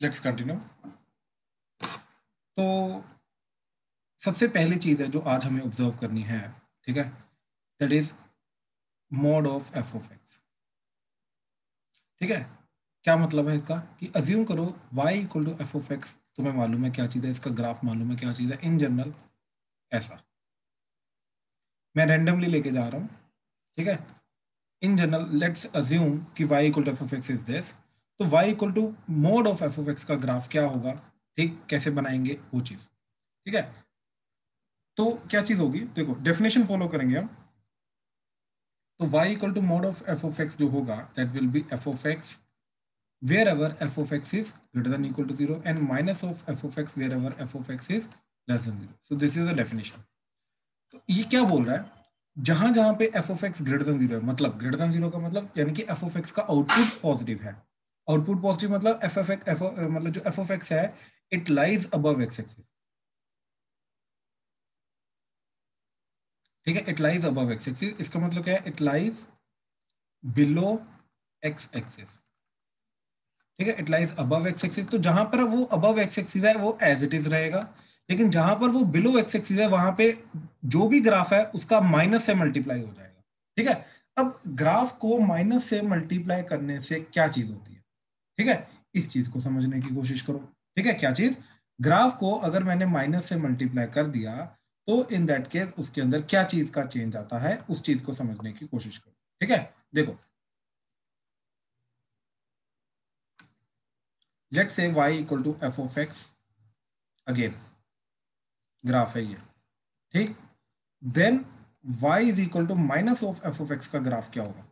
Let's continue. तो सबसे पहली चीज है जो आज हमें ऑब्जर्व करनी है, ठीक है, that is mod of f of x. ठीक है, क्या मतलब है इसका कि अज्यूम करो y equal to f of x, तुम्हें मालूम है क्या चीज़ है, इसका ग्राफ मालूम है क्या चीज़ है इन जनरल, ऐसा मैं रैंडमली लेके जा रहा हूँ। ठीक है, इन जनरल लेट्स अज्यूम कि y equal to f of x is this, तो y equal to mod of f of x का ग्राफ क्या होगा, ठीक, कैसे बनाएंगे वो चीज़। ठीक है, तो क्या चीज़ होगी, देखो डेफिनेशन फॉलो करेंगे हम। तो y equal to mod of f of x जो होगा that will be f of x wherever f of x is greater than equal to 0 and minus of f of x wherever f of x is less than 0. So this is the definition. तो ये क्या बोल रहा है, जहां जहां पे f of x greater than 0 है, मतलब greater than 0 का मतलब यानी कि f of x का आउटपुट पॉजिटिव है। आउटपुट पॉजिटिव मतलब f of x मतलब जो f of x है it lies above x axis. ठीक है, it lies above x axis, इसका मतलब क्या है, it lies below x axis. ठीक है, it lies above x axis, तो जहां पर वो अबव एक्स एक्सिस है वो एज इट इज रहेगा, लेकिन जहां पर वो बिलो एक्स एक्सिस है वहां पे जो भी ग्राफ है उसका माइनस से मल्टीप्लाई हो जाएगा। ठीक है, अब ग्राफ को माइनस से मल्टीप्लाई करने से क्या चीज होती है, ठीक है, इस चीज को समझने की कोशिश करो। ठीक है, क्या चीज, ग्राफ को अगर मैंने माइनस से मल्टीप्लाई कर दिया तो इन दैट केस उसके अंदर क्या चीज का चेंज आता है उस चीज को समझने की कोशिश करो। ठीक है, देखो let's say y equal to f of x, again graph है ये, ठीक, then y is equal to minus of f of x का ग्राफ क्या होगा।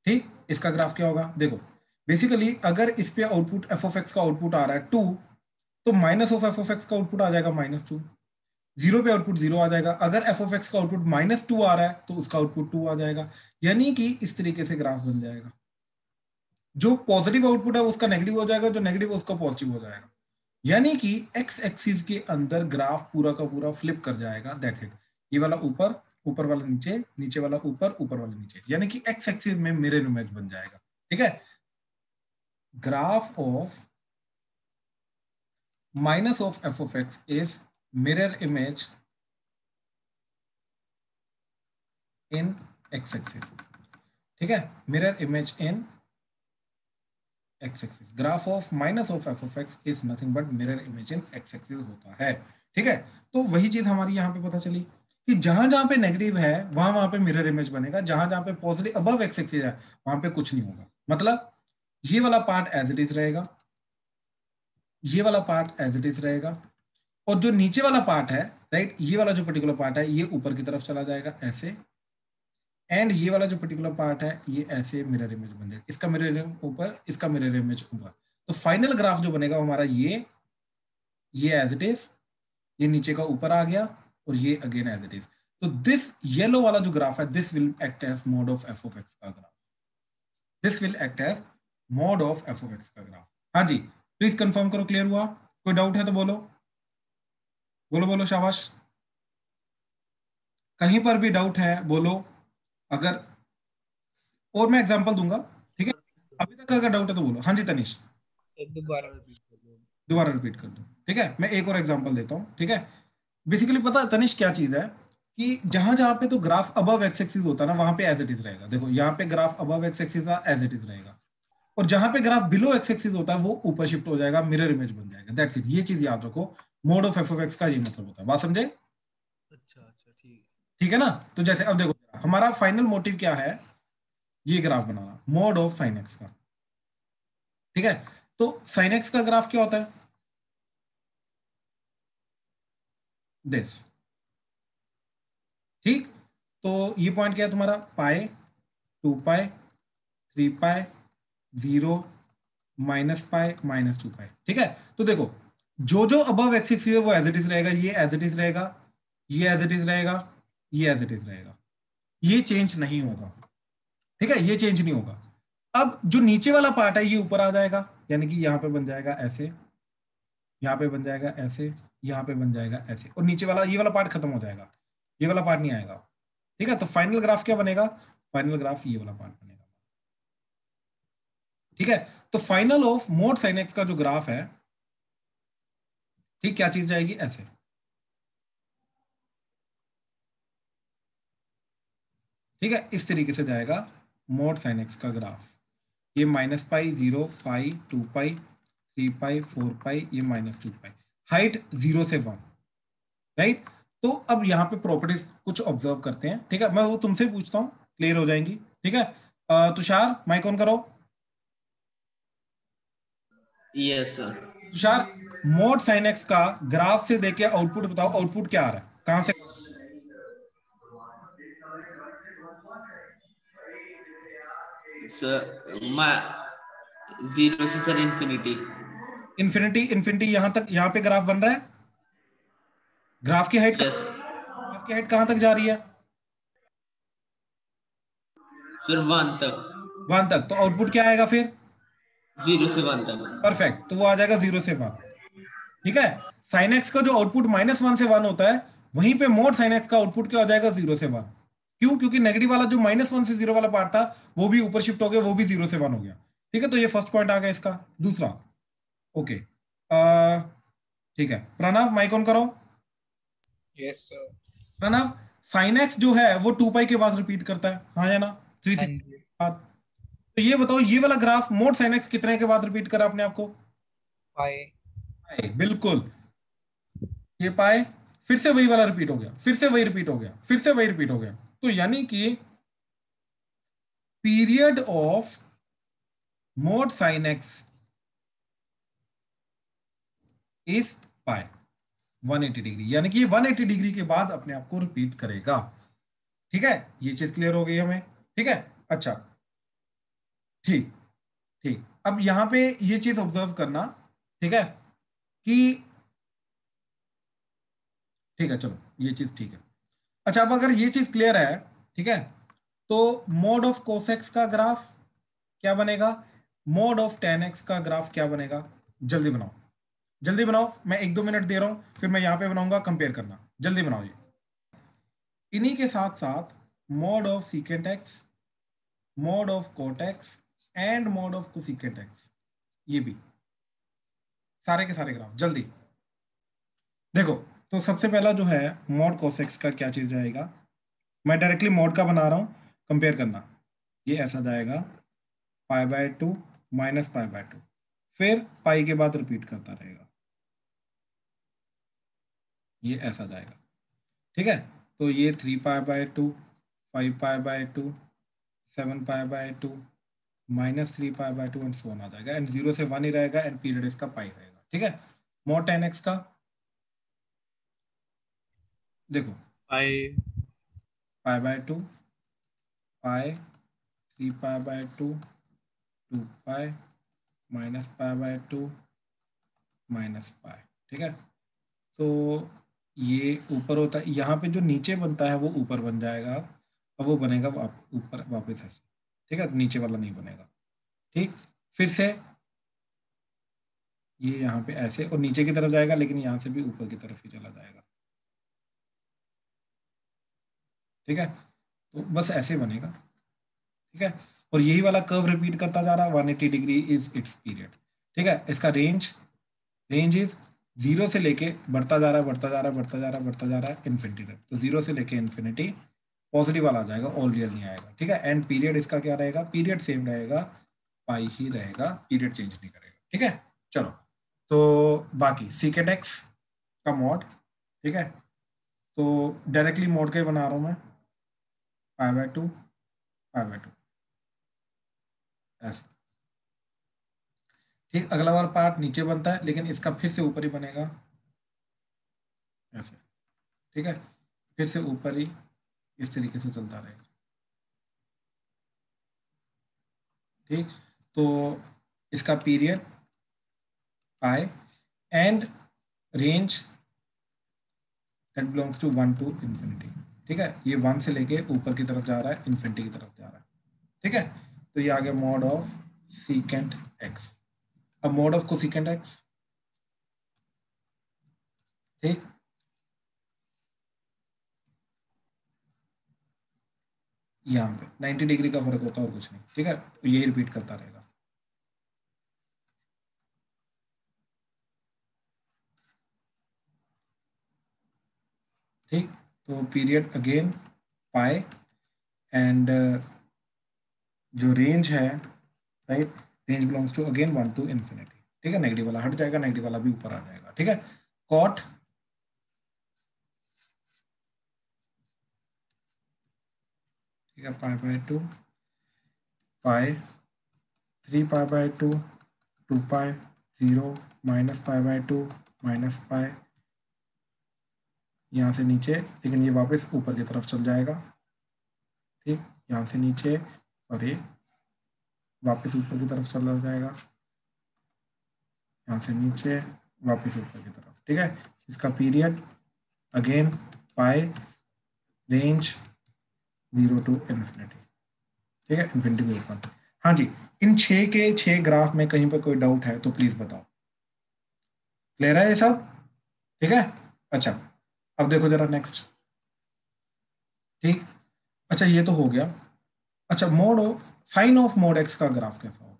ठीक, इसका ग्राफ क्या होगा, देखो बेसिकली अगर इस पे आउटपुट एफ ऑफ एक्स का आउटपुट आ रहा है 2, तो minus of f of x का आउटपुट आ जाएगा -2। जीरो पे आउटपुट 0 आ जाएगा, अगर एफ ऑफ एक्स का आउटपुट -2 आ रहा है तो उसका आउटपुट 2 आ जाएगा, यानी कि इस तरीके से ग्राफ बन जाएगा। जो पॉजिटिव आउटपुट है उसका नेगेटिव हो जाएगा, जो नेगेटिव है उसका पॉजिटिव हो जाएगा, यानी कि एक्स एक्सिस के अंदर ग्राफ पूरा का पूरा फ्लिप कर जाएगा, दैट्स इट। ये वाला ऊपर, ऊपर वाला नीचे, नीचे वाला ऊपर, ऊपर वाला नीचे, यानी कि एक्स एक्सिस में मिरर इमेज बन जाएगा। ठीक है, graph of minus of f of x is mirror image in x axis. ठीक है, mirror image in x axis, graph of minus of f of x is nothing but mirror image in x axis होता है। ठीक है, तो वही चीज हमारी यहाँ पे पता चली कि जहां जहां पे नेगेटिव है वहां वहां पे मिरर इमेज बनेगा, जहां जहां पे पॉजिटिव अबव एक्स एक्सिस है वहां पे कुछ नहीं होगा। मतलब ये वाला पार्ट एज इट इज रहेगा, ये वाला पार्ट एज इट इज रहेगा, और जो नीचे वाला पार्ट है, राइट, ये वाला जो पर्टिकुलर पार्ट है ये ऊपर की तरफ चला जाएगा ऐसे, एंड ये वाला जो पर्टिकुलर पार्ट है ये ऐसे मिरर इमेज बन जाएगा, इसका मिरर इमेज ऊपर, इसका मिरर इमेज ऊपर। तो फाइनल ग्राफ जो बनेगा हमारा ये एज इट इज, ये नीचे का ऊपर आ गया, और ये अगेन एज इट इज। तो दिस येलो वाला जो ग्राफ है this will act as mod of f of x का graph, this will act as mod of f of x का ग्राफ। हाँ जी, प्लीज कंफर्म करो, क्लियर हुआ, कोई डाउट है तो बोलो, बोलो बोलो, शाबाश, कहीं पर भी डाउट है बोलो, अगर, और मैं एग्जांपल दूंगा। ठीक है, अभी तक अगर डाउट है तो बोलो। हाँ जी तनिष, एक दोबारा रिपीट कर दो। दोबारा रिपीट कर दो। ठीक है, मैं एक और एग्जांपल देता हूँ। ठीक है, बेसिकली पता है तनिष क्या चीज है, कि जहां जहां पे तो ग्राफ अबव एक्स एक्सिस होता है ना वहां पे एज इट इज रहेगा। देखो यहाँ पे graph above x axis as it is रहेगा, और जहां पे ग्राफ बिलो एक्स एक्सिस होता है वो ऊपर शिफ्ट हो जाएगा, मिरर इमेज बन जाएगा, दैट्स इट। ये चीज याद रखो, mode of f of x का ये मतलब होता है, बात समझे। अच्छा अच्छा, ठीक है। ठीक है ना, तो जैसे अब देखो हमारा फाइनल मोटिव क्या है, ये graph banana, mode of sine x का। ठीक है, तो साइन एक्स का ग्राफ क्या होता है, दिस। ठीक, तो ये पॉइंट क्या है तुम्हारा, पाए, 2 पाए, 3 पाए, 0, -पाए, -2 पाए। ठीक है, तो देखो जो जो अबव एक्स एक्सिस है वो एज इट इज रहेगा, ये एज इट इज रहेगा, ये एज इट इज रहेगा, ये एज इट इज रहेगा, ये चेंज नहीं होगा। ठीक है, ये चेंज नहीं होगा। अब जो नीचे वाला पार्ट है ये ऊपर आ जाएगा, यानी कि यहाँ पे बन जाएगा ऐसे, यहाँ पे बन जाएगा ऐसे, यहाँ पे बन जाएगा ऐसे, और नीचे वाला ये वाला पार्ट खत्म हो जाएगा, ये वाला पार्ट नहीं आएगा। ठीक है, तो फाइनल ग्राफ क्या बनेगा, फाइनल ग्राफ ये वाला पार्ट बनेगा। ठीक है, तो final of mod sine x का जो ग्राफ है, ठीक, क्या चीज जाएगी ऐसे, ठीक है, इस तरीके से जाएगा मोड साइन एक्स का ग्राफ। ये -पाई, 0 पाई, 2 पाई, 3 पाई, 4 पाई, ये -2 पाई, हाइट 0 से 1, राइट। तो अब यहाँ पे प्रॉपर्टीज कुछ ऑब्जर्व करते हैं, ठीक है, मैं वो तुमसे पूछता हूँ, क्लियर हो जाएंगी, ठीक है। तुषार माइक ऑन करो। Yes sir. Tushar, mod sine x का ग्राफ से देके आउटपुट बताओ, आउटपुट क्या आ रहा है, कहां से? सर मैं 0 से सर इन्फिनिटी। इन्फिनिटी, इन्फिनिटी यहां तक, यहां पे ग्राफ बन रहा है, ग्राफ की हाइट, यस ग्राफ की हाइट कहां तक जा रही है? सर 1 तक। 1 तक, तो आउटपुट क्या आएगा फिर? 0 से 1 तक। परफेक्ट, तो वो आ जाएगा 0 से 1, ठीक है। साइन एक्स का जो आउटपुट -1 से 1 होता है, वहीं पे मोड साइन एक्स का आउटपुट क्या हो जाएगा, 0 से 1। क्यों? क्योंकि नेगेटिव वाला जो -1 से 0 वाला पार्ट था, वो भी ऊपर शिफ्ट हो गया, वो भी 0 से 1 हो गया, ठीक है। तो ये फर्स्ट पॉइंट आ गया इसका। दूसरा, ओके, ठीक है, प्रणव माइक ऑन करो। Yes sir. Pranav, sine x जो है वो 2 पाई के बाद रिपीट करता है, हाँ या ना, थ्री हाँ सिक्सटी जी। के बाद। तो ये बताओ, ये वाला ग्राफ मोड साइन एक्स कितने के बाद रिपीट करा अपने आप को? पाई। पाई, बिल्कुल। ये पाए, फिर से वही वाला रिपीट हो गया, फिर से वही रिपीट हो गया, फिर से वही रिपीट हो गया। तो यानी कि period of mod sine x is pi 180 degree, यानी कि ये 180 डिग्री के बाद अपने आप को रिपीट करेगा, ठीक है। ये चीज क्लियर हो गई हमें, ठीक है। अच्छा, ठीक, ठीक, अब यहां पे ये चीज ऑब्जर्व करना, ठीक है, कि ठीक है, चलो ये चीज ठीक है। अच्छा, अब अगर ये चीज क्लियर है, ठीक है, तो मोड ऑफ कोसेक्स का ग्राफ क्या बनेगा, मोड ऑफ टेन एक्स का ग्राफ क्या बनेगा? जल्दी बनाओ, जल्दी बनाओ, मैं 1-2 मिनट दे रहा हूं, फिर मैं यहां पे बनाऊंगा, कंपेयर करना, जल्दी बनाओ ये। इन्हीं के साथ साथ mod of secant x, mod of cot x and mod of cosecant x, ये भी सारे के सारे ग्राफ जल्दी देखो। तो सबसे पहला जो है मोड कोसेक्स का क्या चीज जाएगा, मैं डायरेक्टली मोड का बना रहा हूं, कंपेयर करना। ये ऐसा जाएगा, π/2 -π/2, फिर पाई के बाद रिपीट करता रहेगा, ये ऐसा जाएगा, ठीक है। तो ये 3π/2, 5π/2, 7π/2, -3π/2 एंड सो ऑन आ जाएगा, एंड 0 से 1 ही रहेगा, एंड पीरियड इसका पाई रहेगा, ठीक है। मोड 10x का देखो, पाई। π/2, पाई, 3π/2, 2 पाई, -π/2, -पाई, ठीक है। तो ये ऊपर होता है, यहाँ पे जो नीचे बनता है वो ऊपर बन जाएगा, अब वो बनेगा ऊपर वापस ऐसे, ठीक है, नीचे वाला नहीं बनेगा, ठीक। फिर से ये यहाँ पे ऐसे और नीचे की तरफ जाएगा, लेकिन यहाँ से भी ऊपर की तरफ ही चला जाएगा, ठीक है। तो बस ऐसे बनेगा, ठीक है। और यही वाला कर्व रिपीट करता जा रहा है, 180 डिग्री इज इट्स पीरियड, ठीक है। इसका रेंज, रेंज इज 0 से लेके बढ़ता जा रहा है, बढ़ता जा रहा है, बढ़ता जा रहा है, बढ़ता जा रहा है इन्फिनिटी तक। तो 0 से लेके इन्फिनिटी पॉजिटिव वाला आ जाएगा, ऑल रियल नहीं आएगा, ठीक है। एंड पीरियड इसका क्या रहेगा, पीरियड सेम रहेगा, पाई ही रहेगा, पीरियड चेंज नहीं करेगा, ठीक है। चलो, तो बाकी सीकेट एक्स का मॉड, ठीक है, तो डायरेक्टली मॉड के बना रहा हूं मैं, π/2, π/2 ऐसा, ठीक। अगला वाला पार्ट नीचे बनता है, लेकिन इसका फिर से ऊपर ही बनेगा ऐसे, ठीक है, फिर से ऊपर ही इस तरीके से चलता रहेगा, ठीक। तो इसका period pi and range that belongs to 1 to infinity, ठीक है। ये 1 से लेके ऊपर की तरफ जा रहा है, इन्फिनिटी की तरफ जा रहा है, ठीक है। तो ये आ गया मॉड ऑफ सीकेंट एक्स। अब मॉड ऑफ कोसिकेंट एक्स, ठीक, यहाँ पे 90 डिग्री का फर्क होता है और कुछ नहीं, ठीक है, तो यही रिपीट करता रहेगा, ठीक, तो पीरियड अगेन पाई, एंड जो रेंज है, right, range belongs to again 1 to infinity। ठीक है, नेगेटिव वाला हट जाएगा, नेगेटिव वाला भी ऊपर आ जाएगा। ठीक है, कॉट ठीक है पाई by 2, pi 3 pi by 2, 2 pi 0 minus pi by 2 minus pi, यहाँ से नीचे, लेकिन ये वापस ऊपर की तरफ चल जाएगा। ठीक, यहाँ से नीचे और ये वापस ऊपर की तरफ चला जाएगा, यहाँ से नीचे वापस ऊपर की तरफ। ठीक है, इसका period again pi, range 0 to infinity। ठीक है, इन्फिनिटी के ऊपर। हाँ जी, इन 6 के 6 ग्राफ में कहीं पर कोई डाउट है तो प्लीज बताओ। क्लियर है ये सब? ठीक है, अच्छा अब देखो जरा नेक्स्ट। ठीक, अच्छा ये तो हो गया। अच्छा, mode of sine of mode x का ग्राफ कैसा होगा?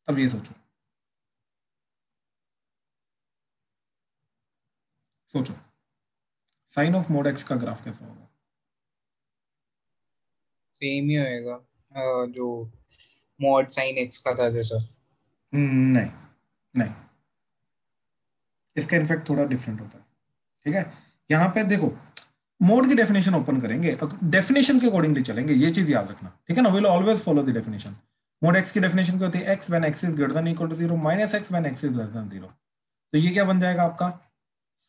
अब ये सोचो, सोचो साइन ऑफ मोड एक्स का ग्राफ कैसा होगा? सेम ही होएगा जो मॉड साइन एक्स का था जैसा। नहीं नहीं, इसका इनफैक्ट थोड़ा डिफरेंट होता है। ठीक है, यहाँ पे देखो, मोड की डेफिनेशन ओपन करेंगे, डेफिनेशन के अकॉर्डिंगली चलेंगे, ये चीज याद रखना। ठीक है ना, will always follow the definition. Mod x की डेफिनेशन क्या होती है? X when x is greater than equal to 0 minus x when x is less than 0। तो ये क्या बन जाएगा आपका?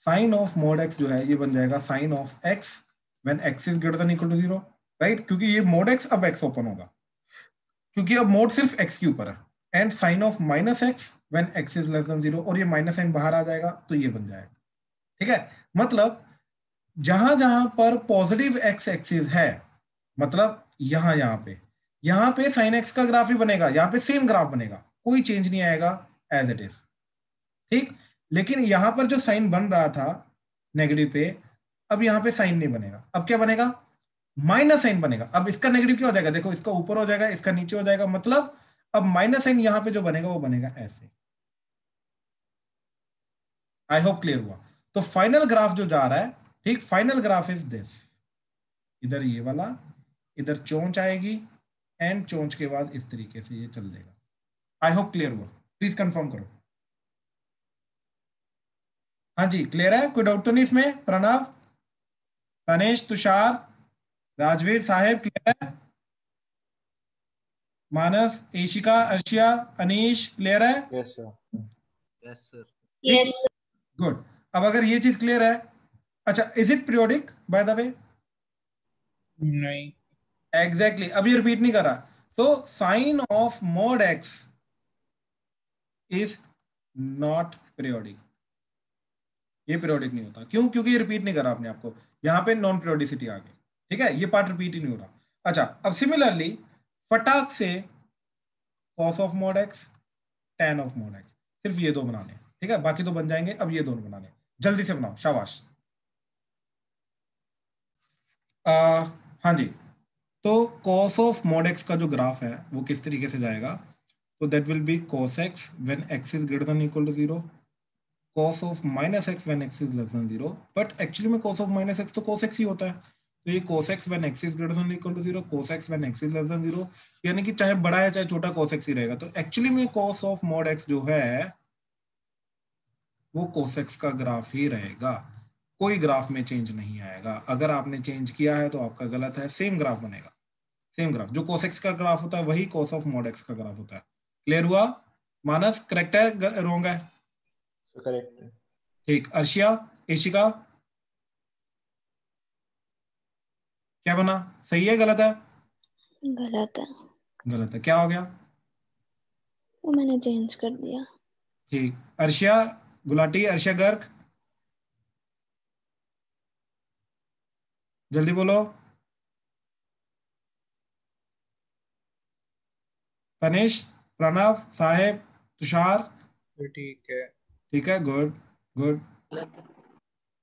साइन ऑफ मोड एक्स जो है ये बन जाएगा sine of x when x is greater than equal to 0, right, क्योंकि ये मोड एक्स अब एक्स ओपन होगा, क्योंकि अब मोड सिर्फ एक्स के ऊपर है। And sine of minus x when x is less than 0, और ये माइनस साइन बाहर आ जाएगा तो ये बन जाएगा। ठीक है, मतलब जहां जहां पर पॉजिटिव एक्स एक्सिस है, मतलब यहां पे साइन एक्स का ग्राफ ही बनेगा, यहां पे सेम ग्राफ बनेगा, कोई चेंज नहीं आएगा, एज इट इज। ठीक, लेकिन यहां पर जो साइन बन रहा था नेगेटिव पे, अब यहां पे साइन नहीं बनेगा, अब क्या बनेगा? माइनस साइन बनेगा। अब इसका नेगेटिव क्या हो जाएगा? देखो, इसका ऊपर हो जाएगा, इसका नीचे हो जाएगा, मतलब अब माइनस साइन यहां पे जो बनेगा वो बनेगा ऐसे। आई होप क्लियर हुआ। तो फाइनल ग्राफ जो जा रहा है, ठीक, फाइनल ग्राफ इज दिस, इधर ये वाला, इधर चोंच आएगी, एंड चोंच के बाद इस तरीके से ये चल देगा। आई होप क्लियर हुआ, प्लीज कंफर्म करो। हाँ जी, क्लियर है? कोई डाउट तो नहीं इसमें? प्रणव, तनेश, तुषार, राजवीर साहेब, क्लियर है? मानस, एशिका, अर्शिया, अनीश, क्लियर है? Yes sir. Yes sir. ठीक, गुड। अब अगर ये चीज क्लियर है, अच्छा, is it periodic by the way? नहीं। एग्जैक्टली, अब ये रिपीट नहीं कर रहा। So sine of mod x is not periodic, ये पीरियोडिक नहीं होता। क्यों? क्योंकि ये रिपीट नहीं कर रहा अपने आप को, यहाँ पे नॉन पीरियोडिसिटी आ गई। ठीक है, ये पार्ट रिपीट ही नहीं हो रहा। अच्छा, अब सिमिलरली फटाक से cos of mod x, tan of mod x, सिर्फ ये दो बनाने हैं। ठीक है, बाकी तो बन जाएंगे, अब ये दोनों बनाने हैं। जल्दी से बनाओ, शाबाश। हाँ जी, तो cos ऑफ मॉड एक्स का जो ग्राफ है वो किस तरीके से जाएगा? तो that will be cos x when x is greater than equal to 0, cos of minus x when x is less than 0, but actually में cos ऑफ माइनस एक्स तो cos x ही होता है। तो ये cos x when x is greater than equal to 0, cos x when x is less than 0, यानी कि चाहे बड़ा है चाहे छोटा cos x ही रहेगा। तो एक्चुअली में cos ऑफ मॉड x जो है वो cos x का ग्राफ ही रहेगा, कोई ग्राफ में चेंज नहीं आएगा। अगर आपने चेंज किया है तो आपका गलत है, सेम ग्राफ बनेगा, सेम ग्राफ। जो cos x का ग्राफ होता है वही cos ऑफ मॉड x का ग्राफ होता है। क्लियर हुआ? मानस, करेक्ट है रॉन्ग है? करेक्ट है। ठीक, अर्शिया, एशिका, क्या बना? सही है गलत है? गलत है, गलत है, क्या हो गया? वो मैंने चेंज कर दिया। ठीक, अर्शिया गुलाटी, अर्शिया गर्ग, जल्दी बोलो। तनिष, प्रणव, साहेब, तुषार, तो ठीक है। ठीक है, गुड गुड।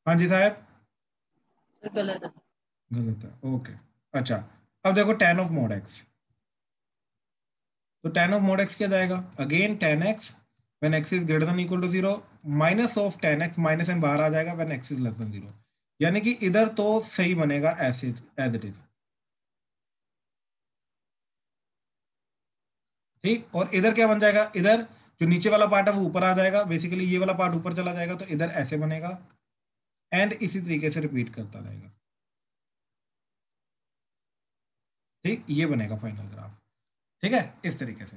हाँ जी साहेब, गलत है। गलत है, ओके। अच्छा, अब देखो tan ऑफ मॉड एक्स, तो tan ऑफ मॉड एक्स क्या जाएगा? Again tan x when x is greater than equal to 0, minus of 10x, minus एम बाहर आ जाएगा when x is less than 0, यानी कि इधर तो सही बनेगा एज इट इज, ठीक। और इधर क्या बन जाएगा, इधर जो नीचे वाला पार्ट है वो ऊपर आ जाएगा, बेसिकली ये वाला पार्ट ऊपर चला जाएगा, तो इधर ऐसे बनेगा एंड इसी तरीके से रिपीट करता रहेगा, ठीक। ये बनेगा फाइनल ग्राफ, ठीक है, इस तरीके से।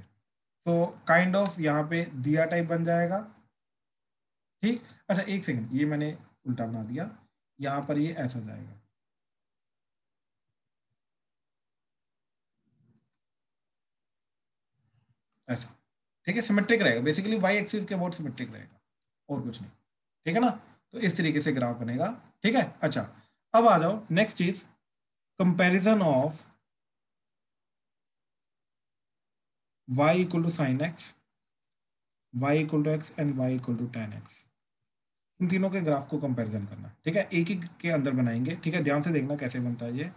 तो काइंड ऑफ यहाँ पे दिया टाइप बन जाएगा, ठीक। अच्छा एक सेकंड, ये मैंने उल्टा बना दिया, यहाँ पर ये ऐसा जाएगा, ऐसा, ठीक है, सिमेट्रिक रहेगा, बेसिकली वाई एक्सिस के अबाउट सिमेट्रिक रहेगा और कुछ नहीं, ठीक है ना। तो इस तरीके से ग्राफ बनेगा, ठीक है। अच्छा अब आ जाओ नेक्स्ट चीज, comparison of y equal to sine x, y equal to x and y equal to tan x, इन तीनों के ग्राफ को कंपैरिजन करना, ठीक है, एक ही के अंदर बनाएंगे, ठीक है, ध्यान से देखना कैसे बनता है ये।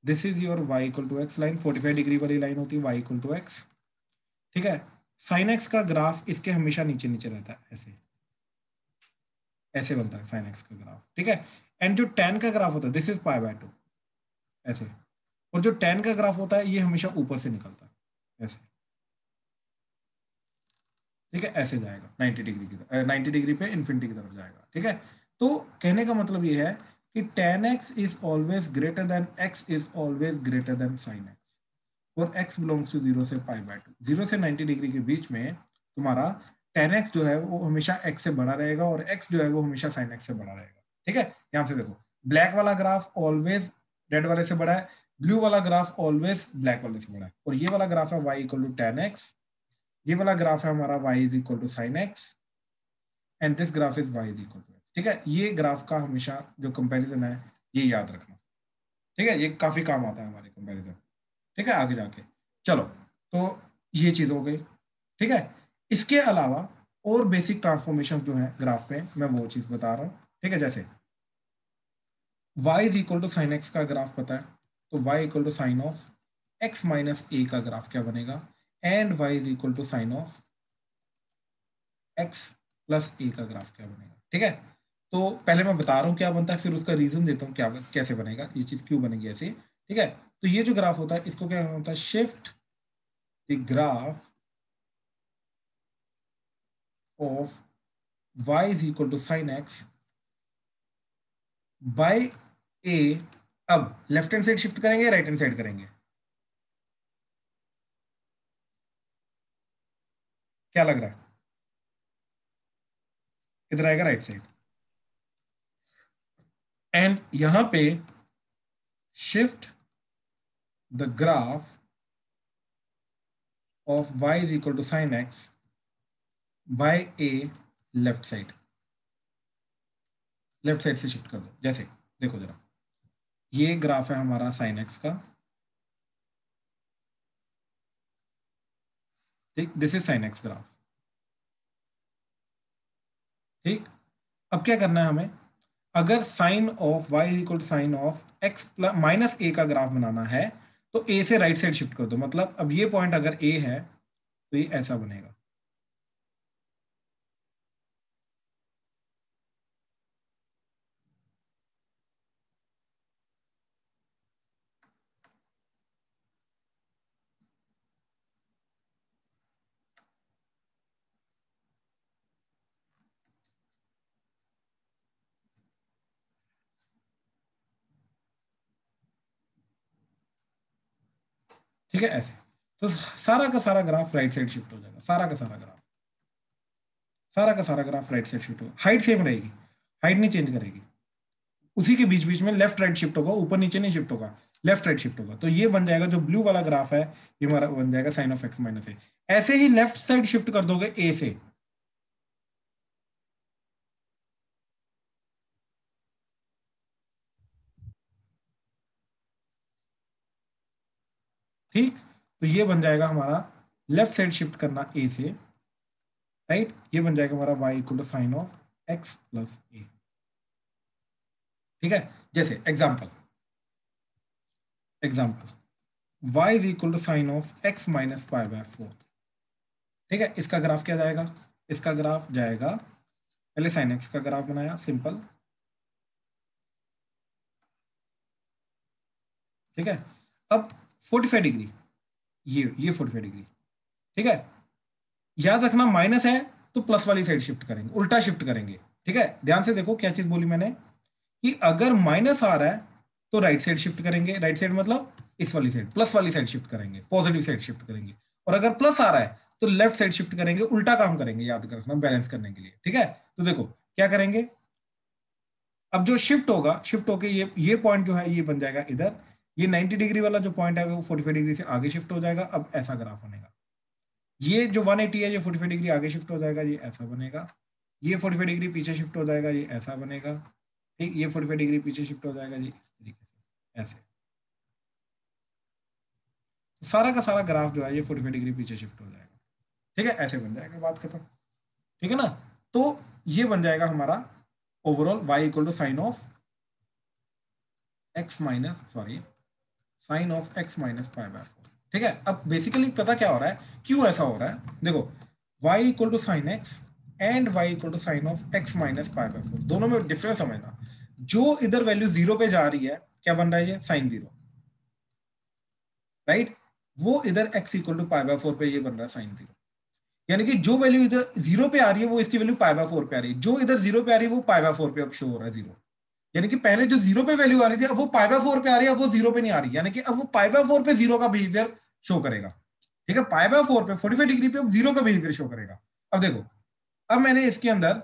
This is your y equal to x line, 45 degree वाली लाइन होती है y इक्वल टू एक्स, ठीक है। साइन एक्स का ग्राफ इसके हमेशा नीचे नीचे रहता है, ऐसे ऐसे बनता है साइन एक्स का ग्राफ, ठीक है। एंड जो tan का ग्राफ होता है, दिस इज π/2, ऐसे। और जो tan का ग्राफ होता है ये हमेशा ऊपर से निकलता है, ऐसे, ठीक है, ऐसे जाएगा 90 डिग्री की तरफ, 90 डिग्री पे इन्फिनिटी की तरफ जाएगा, ठीक है। तो कहने का मतलब ये है कि tan x is always greater than x is always greater than sin x, और x बिलोंग्स टू 0 से π/2, 0 से 90 डिग्री के बीच में तुम्हारा tan x जो है वो हमेशा x से बड़ा रहेगा और x जो है वो हमेशा sin x से बड़ा रहेगा, ठीक है। यहाँ से देखो, ब्लैक वाला ग्राफ ऑलवेज रेड वाले से बड़ा है, ब्लू वाला ग्राफ ऑलवेज ब्लैक वाले से बड़ा है, और ये वाला ग्राफ है y equal to tan x, ये वाला ग्राफ है हमारा y is equal to sine x and this graph is y is equal to x, ठीक है। ये ग्राफ का हमेशा जो कंपैरिजन है ये याद रखना, ठीक है, ये काफी काम आता है हमारे कंपैरिजन, ठीक है, आगे जाके। चलो तो ये चीज हो गई, ठीक है। इसके अलावा और बेसिक ट्रांसफॉर्मेशन जो है ग्राफ पे मैं वो चीज बता रहा हूँ, ठीक है। जैसे y is equal to sine x का ग्राफ पता है, तो y equal to sine of x minus a का ग्राफ क्या बनेगा, and y is equal to sine of x plus a का ग्राफ क्या बनेगा, ठीक है। तो पहले मैं बता रहा हूँ क्या बनता है, फिर उसका रीजन देता हूँ क्या कैसे बनेगा, ये चीज क्यों बनेगी ऐसे, ठीक है। तो ये जो ग्राफ होता है इसको क्या होता है, shift the graph of y is equal to sine x by a। अब लेफ्ट हैंड साइड शिफ्ट करेंगे, राइट हैंड साइड करेंगे, क्या लग रहा है, इधर आएगा राइट साइड, एंड यहां पे shift the graph of y is equal to sine x by a, left side, left side से शिफ्ट कर दो। जैसे देखो जरा, ये ग्राफ है हमारा साइन एक्स का, ठीक, this is sine x graph, ठीक। अब क्या करना है हमें, अगर sine of y equal to sine of x plus minus a का ग्राफ बनाना है तो a से राइट साइड शिफ्ट कर दो, मतलब अब ये पॉइंट अगर a है तो ये ऐसा बनेगा, ठीक है, ऐसे। तो सारा का सारा ग्राफ राइट साइड शिफ्ट हो जाएगा, सारा का सारा ग्राफ, सारा का सारा ग्राफ राइट साइड शिफ्ट होगा, हाइट सेम रहेगी, हाइट नहीं चेंज करेगी, उसी के बीच बीच में लेफ्ट राइट शिफ्ट होगा, ऊपर नीचे नहीं शिफ्ट होगा, लेफ्ट राइट शिफ्ट होगा। तो ये बन जाएगा जो ब्लू वाला ग्राफ है, ये हमारा बन जाएगा साइन ऑफ एक्स माइनस ए। ऐसे ही लेफ्ट साइड शिफ्ट कर दोगे ए से, ठीक। तो ये बन जाएगा हमारा लेफ्ट साइड शिफ्ट करना ए से, राइट, ये बन जाएगा हमारा y equal to sine of x plus a, ठीक है। जैसे example y is equal to sine of x minus pi by 4, ठीक है, इसका ग्राफ क्या जाएगा, इसका ग्राफ जाएगा, पहले साइन एक्स का ग्राफ बनाया सिंपल, ठीक है। अब 45 डिग्री, ये 45 डिग्री, ठीक है। याद रखना माइनस है तो प्लस वाली साइड शिफ्ट करेंगे, उल्टा शिफ्ट करेंगे, ठीक है। ध्यान से देखो क्या चीज बोली मैंने, कि अगर माइनस आ रहा है तो राइट साइड शिफ्ट करेंगे, राइट साइड मतलब इस वाली साइड, प्लस वाली साइड शिफ्ट करेंगे, पॉजिटिव साइड शिफ्ट करेंगे। और अगर प्लस आ रहा है तो लेफ्ट साइड शिफ्ट करेंगे, उल्टा काम करेंगे, याद रखना, बैलेंस करने के लिए, ठीक है। तो देखो क्या करेंगे, अब जो शिफ्ट होगा, शिफ्ट होके ये पॉइंट जो है ये बन जाएगा इधर, ये 90 डिग्री वाला जो पॉइंट है वो 45 डिग्री से आगे शिफ्ट हो जाएगा। अब ऐसा ग्राफ बनेगा, ये जो 180 है ये 45 डिग्री आगे शिफ्ट हो जाएगा, ये ऐसा बनेगा। ये 45 डिग्री पीछे शिफ्ट हो जाएगा, ये ऐसा बनेगा, ठीक। ये 45 डिग्री पीछे शिफ्ट हो जाएगा, ये इस तरीके से, ऐसे। तो सारा का सारा ग्राफ जो है ये 45 डिग्री पीछे शिफ्ट हो जाएगा, ठीक है, ऐसे बन जाएगा, बात खत्म, ठीक है ना। तो ये बन जाएगा हमारा overall y equal to sine of x minus, sorry, sine of x minus pi by 4, ठीक है। अब बेसिकली पता क्या हो रहा है, क्यों ऐसा हो रहा है, देखो y equal to sine x and y equal to sine of x minus pi by 4, दोनों में डिफरेंस समझना। जो इधर वैल्यू 0 पे जा रही है, क्या बन रहा है, ये साइन 0, राइट। वो इधर x equal to pi by 4 पे ये बन रहा है साइन 0, यानी कि जो वैल्यू इधर 0 पे आ रही है वो इसकी वैल्यू पाई बाय 4 पे आ रही है, जो इधर 0 पे आ रही है वो पाई बाय 4 पे अब शो हो रहा है 0। यानी कि पहले जो 0 पे वैल्यू आ रही थी अब वो पाई बाय 4 पे आ रही है, अब वो 0 पे नहीं आ रही, यानी कि अब वो पाई बाय 4 पे 0 का बिहेवियर शो करेगा, ठीक है। पाई बाय 4 पे 45 डिग्री पे अब 0 का बिहेवियर शो करेगा। अब देखो, अब मैंने इसके अंदर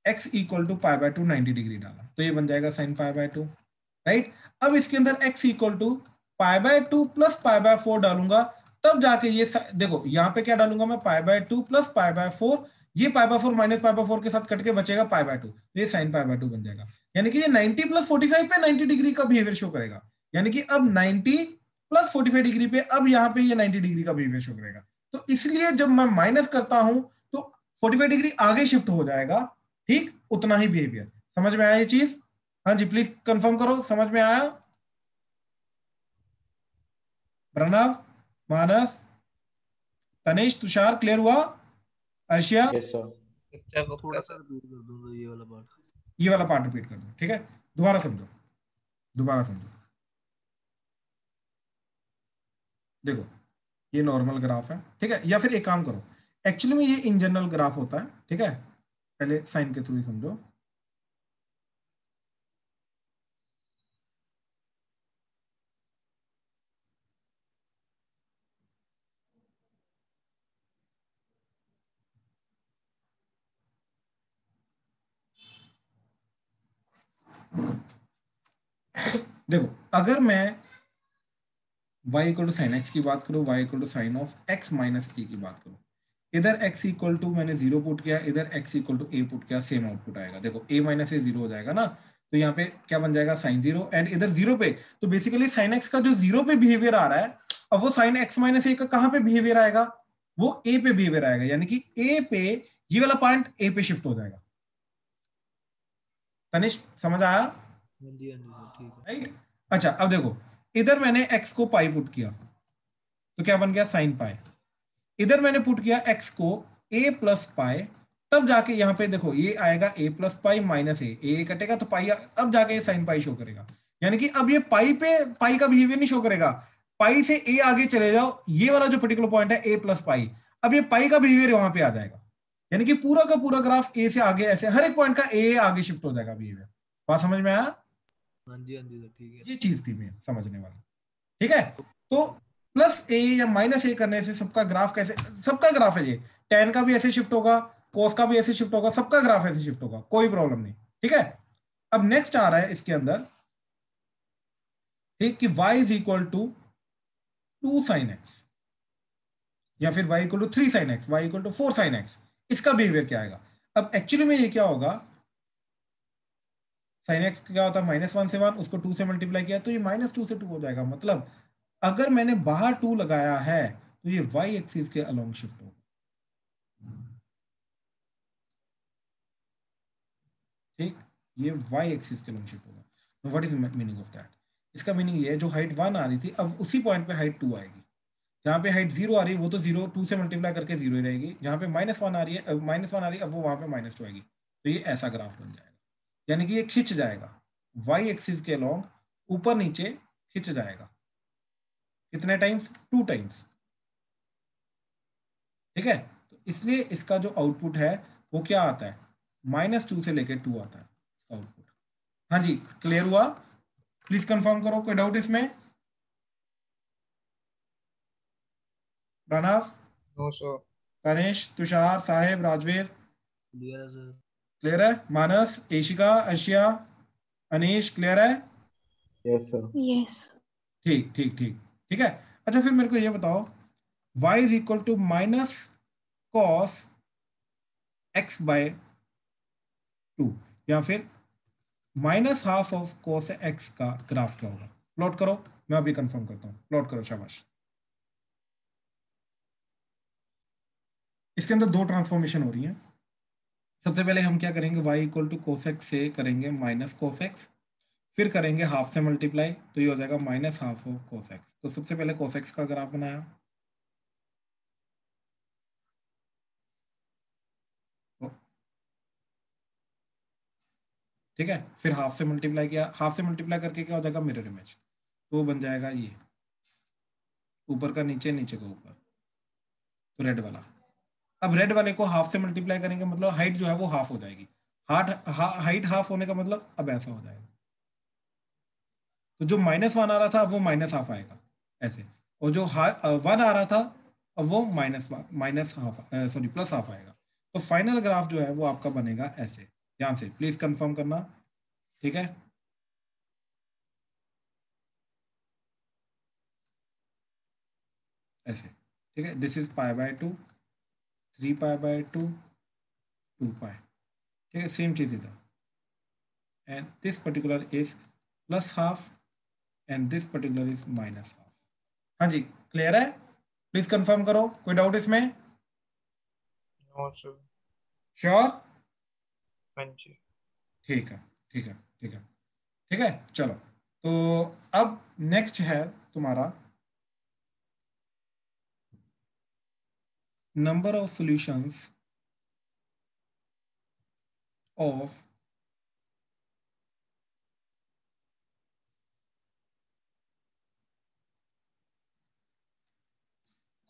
x equal to pi by 2 90 degree डाला, तो ये बन जाएगा साइन पाई बाय 2, राइट। अब इसके अंदर x equal to pi by 2 plus pi by 4 डालूंगा, तब जाके ये देखो यहाँ पे क्या डालूंगा मैं, पाई बाय 2 प्लस पाई बाय 4, ये पाई बाय 4 माइनस पाई बाय 4 के साथ कट के बचेगा पाई बाय 2, तो ये साइन पाई बाय 2 बन जाएगा। यानी कि ये 90 प्लस 45 पे 90 डिग्री का बिहेवियर शो करेगा, यानी कि अब 90 प्लस 45 डिग्री पे अब यहाँ पे ये 90 डिग्री का बिहेवियर शो करेगा। तो इसलिए जब मैं माइनस करता हूं तो 45 डिग्री आगे शिफ्ट हो जाएगा, ठीक, उतना ही बिहेवियर। समझ में आया ये चीज? हाँ जी, प्लीज कंफर्म करो, समझ में आया? प्रणव, मानस, तनिष, तुषार, क्लियर हुआ? Arshia, yes sir. अच्छा थोड़ा पक्का सा सर। रिपीट कर दूंगा ये वाला पार्ट। ये वाला पार्ट रिपीट कर दो, ठीक है, दोबारा समझो, दोबारा समझो। देखो ये नॉर्मल ग्राफ है, ठीक है, या फिर एक काम करो, एक्चुअली में ये इन जनरल ग्राफ होता है, ठीक है, पहले साइन के थ्रू ही समझो। देखो अगर मैं y equal to sine x की बात करूं, y equal to sine of x minus a की बात करूं, इधर x इक्वल टू मैंने 0 पुट किया, इधर x equal to a put किया, सेम आउटपुट आएगा। देखो a माइनस ए 0 हो जाएगा ना, तो यहाँ पे क्या बन जाएगा साइन 0, एंड इधर 0 पे, तो बेसिकली साइन x का जो 0 पे बिहेवियर आ रहा है, अब वो साइन x माइनस ए का कहाँ पे बिहेवियर आएगा, वो a पे बिहेवियर आएगा, यानी कि a पे ये वाला पॉइंट a पे शिफ्ट हो जाएगा। तनिष्क समझ आया? हाँ जी सर, ठीक है। राइट। अच्छा अब देखो, इधर मैंने x को पाई पुट किया तो क्या बन गया साइन पाई, इधर मैंने पुट किया x को a प्लस पाई, तब जाके यहाँ पे देखो ये आएगा a प्लस पाई माइनस ए कटेगा तो पाई, अब जाके ये साइन पाई शो करेगा। यानी कि अब ये पाई पे पाई का बिहेवियर नहीं शो करेगा, पाई से a आगे चले जाओ, ये वाला जो पर्टिकुलर पॉइंट है a प्लस पाई, अब ये पाई का बिहेवियर वहां पे आ जाएगा, यानी कि पूरा का पूरा ग्राफ a से आगे, ऐसे हर एक पॉइंट का a आगे शिफ्ट हो जाएगा बिहेवियर। बात समझ में आया? हाँ जी सर, ठीक है। ये चीज थी मैं समझने वाली, ठीक है। तो प्लस ए या माइनस ए करने से सबका ग्राफ कैसे, सबका ग्राफ है ये, टेन का भी ऐसे शिफ्ट होगा, कोस का भी ऐसे शिफ्ट होगा, सबका ग्राफ ऐसे शिफ्ट होगा, कोई प्रॉब्लम नहीं, ठीक है। अब नेक्स्ट आ रहा है इसके अंदर, ठीक, कि y is equal to 2 sine x, या फिर y equal to 3 sine x, y equal to 4 sine x, इसका बिहेवियर क्या आएगा? अब एक्चुअली में ये क्या होगा, साइन एक्स क्या होता है -1 से 1, उसको 2 से मल्टीप्लाई किया तो ये -2 से 2 हो जाएगा। मतलब अगर मैंने बाहर 2 लगाया है तो ये y एक्सिस के अलोंग शिफ्ट होगा, ठीक, ये y एक्सिस के अलोंग शिफ्ट होगा। What is meaning of that? इसका मीनिंग ये है, जो हाइट 1 आ रही थी अब उसी पॉइंट पे हाइट 2 आएगी, जहाँ पे हाइट 0 आ रही है वो तो 0 2 से मल्टीप्लाई करके 0 ही रहेगी, जहाँ पे -1 आ रही है -1 आ रही है अब वो वहाँ पे -2 आएगी, तो ये ऐसा ग्राफ बन जाएगा, यानी कि ये खिंच जाएगा y एक्सिस के अलोंग, ऊपर नीचे खिंच जाएगा। कितने टाइम्स? 2 टाइम्स। ठीक है, तो इसलिए इसका जो आउटपुट है वो क्या आता है, -2 से लेके 2 आता है आउटपुट। हाँ जी, क्लियर हुआ? प्लीज कंफर्म करो, कोई डाउट इसमें? Pranav, no sir. Ganesh, Tushar, Saheb, Rajveer, clear है सर। क्लियर है? मानस, एशिका, अर्शिया, अनीश, क्लियर है? Yes sir. यस। ठीक ठीक ठीक। ठीक है, अच्छा फिर मेरे को ये बताओ, y is equal to minus cos x by 2 या फिर -½ ऑफ cos x का ग्राफ क्या होगा? प्लॉट करो, मैं अभी कंफर्म करता हूँ, प्लॉट करो, शाबाश। इसके अंदर 2 ट्रांसफॉर्मेशन हो रही हैं। सबसे पहले हम क्या करेंगे, y equal to cos x से करेंगे माइनस कोस एक्स, फिर करेंगे हाफ से मल्टीप्लाई, तो ये हो जाएगा -½ ऑफ कोस एक्स। तो सबसे पहले कोस एक्स का ग्राफ बनाया, ठीक है, फिर हाफ से मल्टीप्लाई किया, हाफ से मल्टीप्लाई करके क्या हो जाएगा, मिरर इमेज, तो बन जाएगा ये ऊपर का नीचे, नीचे का ऊपर, तो रेड वाला। अब रेड वाले को हाफ से मल्टीप्लाई करेंगे, मतलब हाइट जो है वो हाफ हो जाएगी, हाइट हाफ होने का मतलब अब ऐसा हो जाएगा, तो जो -1 आ रहा था वो -½ आएगा ऐसे, और जो 1 आ रहा था अब वो -½ सॉरी +½ आएगा। तो फाइनल ग्राफ जो है वो आपका बनेगा ऐसे, ध्यान से प्लीज कंफर्म करना, ठीक है? ऐसे, ठीक है, दिस इज π/2, 3π/2, 2π, ठीक है, सेम चीज इधर, and this particular is +½ and this particular is -½ हाँ जी, क्लियर है? प्लीज कंफर्म करो, कोई डाउट इसमें? No sir. श्योर? हाँ जी। ठीक है ठीक है ठीक है ठीक है, चलो। तो अब नेक्स्ट है तुम्हारा number of solutions of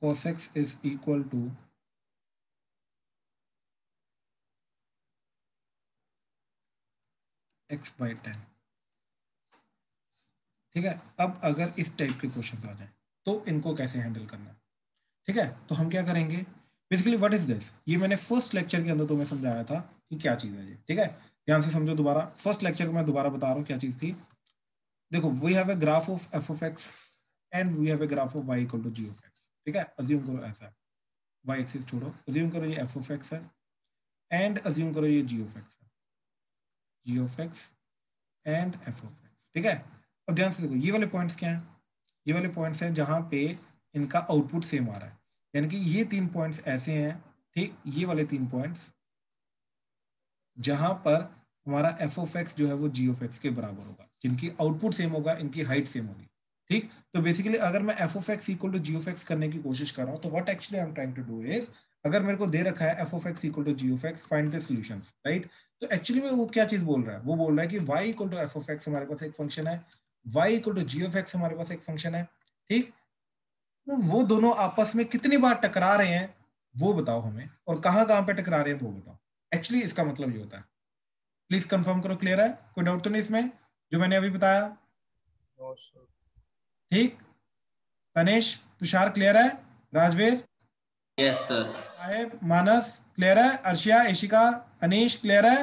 cos x is equal to x/10। ठीक है, अब अगर इस टाइप के क्वेश्चन आ जाए तो इनको कैसे हैंडल करना है? ठीक है, तो हम क्या करेंगे, बेसिकली व्हाट इज दिस, ये मैंने फर्स्ट लेक्चर के अंदर तुम्हें समझाया था कि क्या चीज़ है ये, ठीक है? ध्यान से समझो दोबारा, फर्स्ट लेक्चर को मैं दोबारा बता रहा हूँ क्या चीज़ थी। देखो, we have a graph of f of x and we have a graph of y equal to g of x, ठीक है? अज्यूम करो ऐसा है, वाई एक्सिस छोड़ो, अज्यूम करो ये एफ ऑफ एक्स है एंड अज्यूम करो ये जी ऑफ एक्स है, g of x and f of x, ठीक है? अब ध्यान से देखो, ये वाले पॉइंट्स क्या हैं, ये वाले पॉइंट्स हैं जहां पे इनका आउटपुट सेम आ रहा है, यानी कि ये 3 पॉइंट्स ऐसे हैं, ठीक, ये वाले 3 पॉइंट्स जहां पर हमारा एफ ऑफ एक्स जो है वो जी ऑफ एक्स के बराबर होगा, जिनकी आउटपुट सेम होगा, इनकी हाइट सेम होगी, ठीक? तो बेसिकली अगर मैं f of x equal to g of x करने की कोशिश कर रहा हूँ, तो what actually I am trying to do is, अगर मेरे को दे रखा है f of x equal to g of x, find the solutions, right? तो एक्चुअली में वो क्या चीज बोल रहा है, वो बोल रहा है कि y equal to f of x हमारे पास एक फंक्शन है, y equal to g of x हमारे पास एक फंक्शन है, ठीक? तो वो दोनों आपस में कितनी बार टकरा रहे हैं वो बताओ हमें, और कहाँ कहाँ पे टकरा रहे हैं वो बताओ। एक्चुअली इसका मतलब ये होता है, प्लीज कंफर्म करो, क्लियर है? कोई डाउट तो नहीं इसमें जो मैंने अभी बताया? No sir. ठीक, तनेश, तुषार क्लियर है? Rajveer, Yes, sir. Saheb, Manas clear है? अर्शिया, इशिका, अनीश क्लियर है?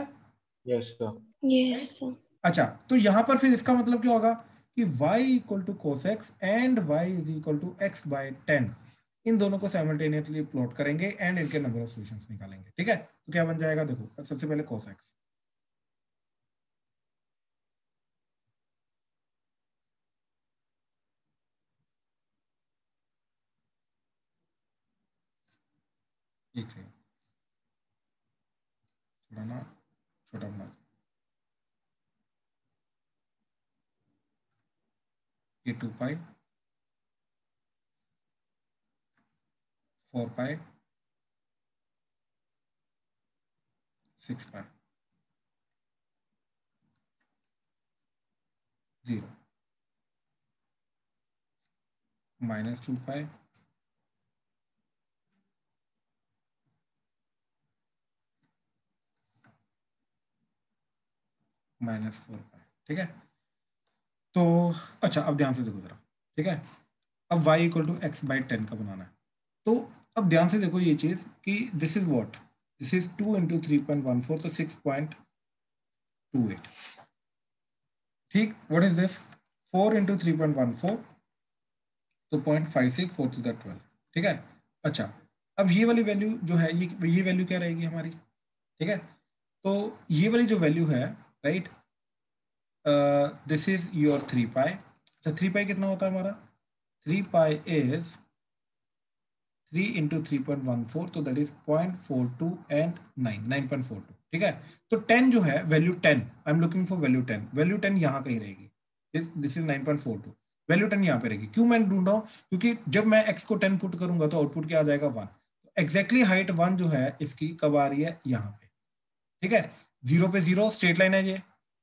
Yes sir. यस। अच्छा, तो यहां पर फिर इसका मतलब क्या होगा कि y equal to cos x and y is equal to x/10, इन दोनों को साइमल्टेनियसली प्लॉट करेंगे एंड इनके नंबर ऑफ सॉल्यूशंस निकालेंगे, ठीक है? तो क्या बन जाएगा, देखो सबसे पहले कोस एक्स, एक सेकंड, थोड़ा ना छोटा बना, ये 2π 4 पाई 6 पाई 0 माइनस 2 पाई माइनस 4 पाई। ठीक है, तो अच्छा अब ध्यान से देखो जरा। ठीक है, अब y equal to x by 10 का बनाना है। तो अब ध्यान से देखो ये चीज कि this is what, this is 2 into 3.14 तो 6.28। ठीक, व्हाट इज दिस 4 इंटू 3.14 तो 0.56 4 टू द 12। ठीक है, अच्छा अब ये वाली वैल्यू जो है ये वैल्यू क्या रहेगी हमारी। ठीक है, तो ये वाली जो वैल्यू है राइट, दिस इज योर 3 पाई। अच्छा 3 पाई कितना होता है हमारा, 3 पाई इज 3 इंटू 3.14 तो दैट इज 0.42 एंड 9.42। ठीक है, तो 10 जो है value 10, I am looking for value 10, value 10 यहाँ कहीं रहेगी। दिस इज 9.42, वैल्यू 10 यहाँ पे रहेगी। क्यों मैं ढूंढ रहा हूँ, क्योंकि जब मैं x को 10 पुट करूंगा तो आउटपुट क्या आ जाएगा 1। एग्जैक्टली हाइट 1 जो है इसकी कब आ रही है, यहाँ पे। ठीक है, 0 पे 0 स्ट्रेट लाइन है ये।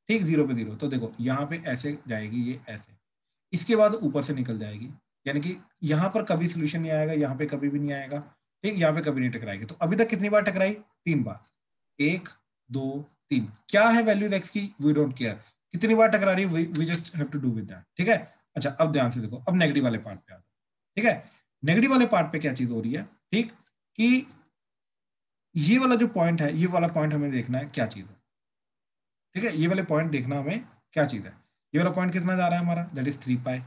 ठीक, 0 पे 0 तो देखो यहाँ पे ऐसे जाएगी, ये ऐसे, इसके बाद ऊपर से निकल जाएगी, यानी कि यहाँ पर कभी सोल्यूशन नहीं आएगा, यहाँ पे कभी भी नहीं आएगा। ठीक, यहाँ पे कभी नहीं टकराएगी। तो अभी तक कितनी बार टकराई, 3 बार, 1 2 3। क्या है वैल्यूज एक्स की, वी डोंट केयर कितनी बार टकरा रही है, we just have to do with that. ठीक है, अच्छा अब ध्यान से देखो, अब नेगेटिव वाले पार्ट पे आ जाओ। ठीक है, नेगेटिव वाले पार्ट पे क्या चीज हो रही है, ठीक, कि ये वाला जो पॉइंट है, ये वाला पॉइंट हमें देखना है क्या चीज है। ठीक है, ये वाले पॉइंट देखना हमें क्या चीज है। ये वाला पॉइंट कितना जा रहा है हमारा, दैट इज 3 पाई।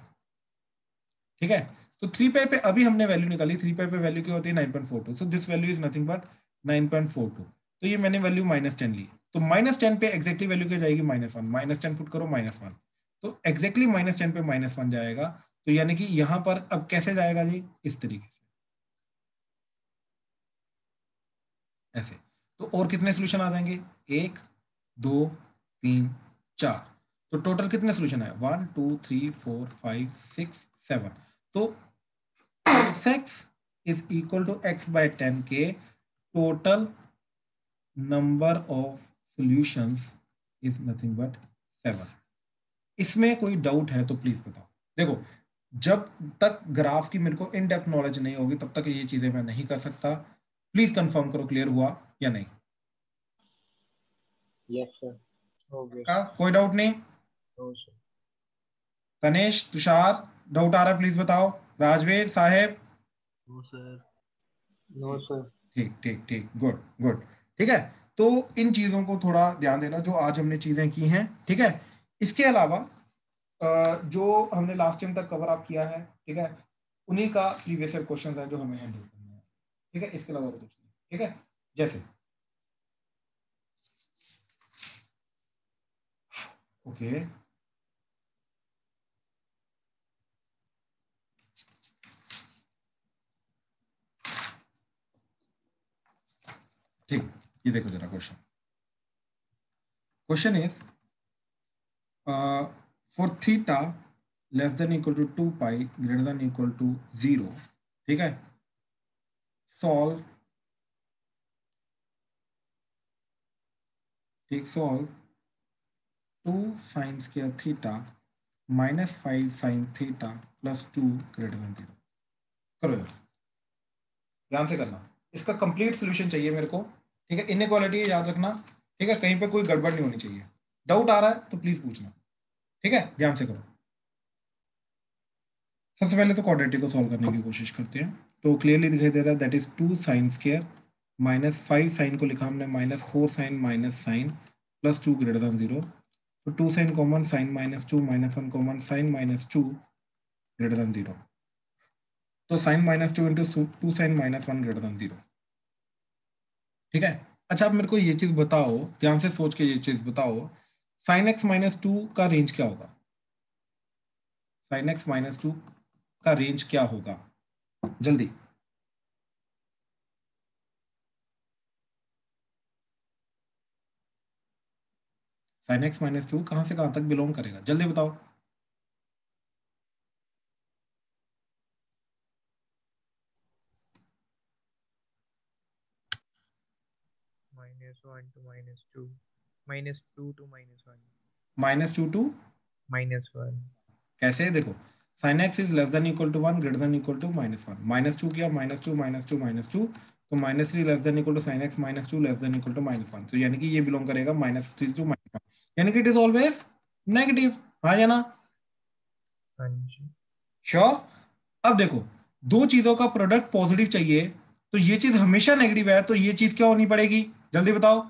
ठीक है, तो 3 पाई पे अभी हमने वैल्यू निकाली, 3 पाई पे वैल्यू क्या होती है 9.42, so this value is nothing but 9.42। तो ये मैंने वैल्यू -10 ली, तो -10 पे एग्जैक्टली वैल्यू क्या जाएगी, -1, -10 पुट करो -1, तो एग्जैक्टली -10 पे -1 जाएगा। तो यानी कि यहाँ पर अब कैसे जाएगा जी, इस तरीके से ऐसे। तो और कितने सोल्यूशन आ जाएंगे, 1 2 3 4, तो टोटल कितने सोल्यूशन है, 1 2 3 4 5 6 7। तो x is equal to x by 10 के total number of solutions is nothing but 7। इसमें कोई डाउट है तो प्लीज बताओ। देखो, जब तक ग्राफ की मेरे को इन डेप्थ नॉलेज नहीं होगी तब तक ये चीजें मैं नहीं कर सकता। प्लीज कंफर्म करो क्लियर हुआ या नहीं। Yes, sir. हो गया का कोई डाउट नहीं, हो सर। तनेश तुषार डाउट आ रहा है प्लीज बताओ, Rajveer Saheb. No sir. No, sir. ठीक ठीक ठीक, गुड गुड। ठीक है, तो इन चीजों को थोड़ा ध्यान देना जो आज हमने चीजें की हैं। ठीक है, इसके अलावा जो हमने लास्ट टाइम तक कवर अप किया है, ठीक है, उन्हीं का प्रीवियस ईयर क्वेश्चन है जो हमें हैंडल करना है। ठीक है, इसके अलावा कुछ नहीं। ठीक है, जैसे ओके ठीक, ये देखो जरा question. Question is for theta less than equal to 2 pi greater than equal to 0। ठीक है, सॉल्व, ठीक, solve 2 sine square theta -5 sine theta +2 greater than 0। करो जरा, ध्यान से करना, इसका कंप्लीट सोल्यूशन चाहिए मेरे को। ठीक है, इनइक्वालिटी याद रखना। ठीक है, कहीं पे कोई गड़बड़ नहीं होनी चाहिए। डाउट आ रहा है तो प्लीज पूछना। ठीक है, ध्यान से करो। सबसे पहले तो क्वाड्रेटिक को सॉल्व करने की कोशिश करते हैं। तो क्लियरली दिखाई दे रहा है that is 2 sine square -5 sine को लिखा हमने -4 साइन -साइन +2 ग्रेटर देन 0। तो 2 sine common, sine -2 -1 common, sine -2 greater than 0। तो sine -2 into 2 sine -1 greater than 0। ठीक है, अच्छा अब मेरे को ये चीज बताओ, ध्यान से सोच के ये चीज बताओ, साइन x -2 का रेंज क्या होगा, साइन x -2 का रेंज क्या होगा, जल्दी। साइन x -2 कहां से कहां तक बिलोंग करेगा, जल्दी बताओ। -1 to -2, -2 to -1, -2 to -1, कैसे, देखो sin x is less than equal to 1 greater than equal to -1, -2 किया, -2 -2 -2, तो -3 less than equal to sin x, -2 less than equal to -1, तो यानी कि ये बिलोंग करेगा -3 टू -1, यानी कि इट इज ऑलवेज नेगेटिव, हाँ या ना? हाँ जी। श्योर। अब देखो, दो चीजों का प्रोडक्ट पॉजिटिव चाहिए, तो ये चीज हमेशा नेगेटिव है, तो ये चीज क्या होनी पड़ेगी, जल्दी बताओ।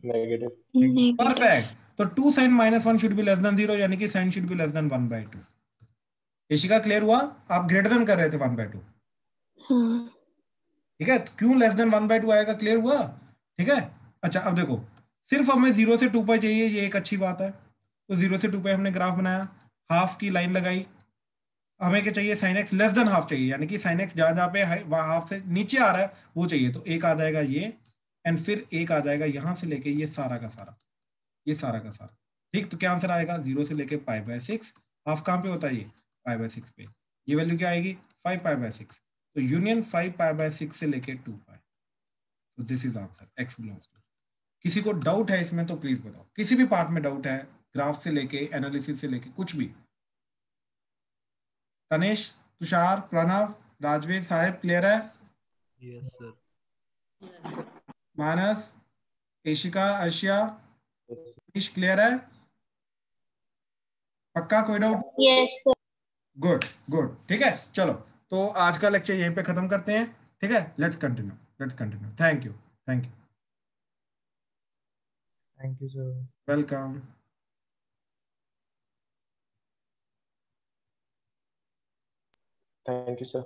Negative. नेगेटिव। परफेक्ट। तो 2 sin -1 should be less than 0, यानी कि sin should be less than 1/2। Ishika clear हुआ? आप ग्रेटर देन कर रहे थे 1/2, हाँ। ठीक है, तो क्यों लेस देन 1/2 आएगा, क्लियर हुआ? ठीक है। अच्छा अब देखो, सिर्फ हमें 0 से 2 पाई चाहिए, ये एक अच्छी बात है, तो 0 से 2 पाई हमने ग्राफ बनाया, हाफ की लाइन लगाई, हमें क्या चाहिए, sin x less than half चाहिए, यानी कि sin x जहां जहां पे वहां हाफ से नीचे आ रहा है वो चाहिए, तो एक आ जाएगा ये, एंड फिर एक आ जाएगा यहां से लेके ये सारा का सारा, ये सारा का सारा, ठीक। तो क्या आंसर आएगा, 0 से लेके π/6, हाफ कहां पे होता है, ये π/6 पे, ये वैल्यू क्या आएगी, 5π/6, तो यूनियन 5π/6 से लेके 2 पाई, तो this is answer, x belongs to. किसी को डाउट है इसमें तो प्लीज बताओ, किसी भी पार्ट में डाउट है, ग्राफ से लेके एनालिसिस से लेके कुछ भी। तनेश, तुषार, प्रणव, राजवीर साहिब क्लियर है? Yes sir. Yes, sir. मानस, एशिका, अर्शिया, Yes. क्लियर है? पक्का, कोई doubt? Yes sir. Good good, ठीक है। चलो, तो आज का लेक्चर यहीं पे खत्म करते हैं, ठीक है। Let's continue. Thank you. Thank you sir. Welcome. Thank you, sir.